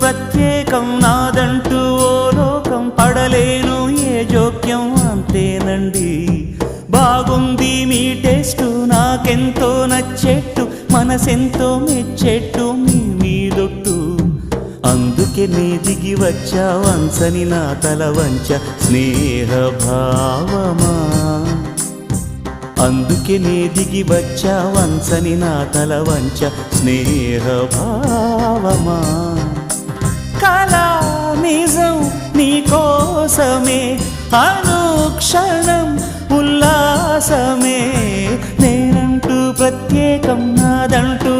ప్రత్యేకం నాదంటూ ఓ లోకం పడలేను ఏ జోక్యం అంతేనండి బాగుంది మీ టేస్టు నాకెంతో నచ్చేట్టు మనసెంతో మెచ్చేట్టు మీ మీదొట్టు అందుకే నే దిగి వచ్చా వంచని నా తల వంచ స్నేహ భావమా అందుకే నే దిగి వచ్చా వంచని నా తల వంచ స్నేహ భావమా కళా నిజం నీ కోసమే అనుక్షణం ఉల్లాసమే నేనంటూ ప్రత్యేకం నాదంటూ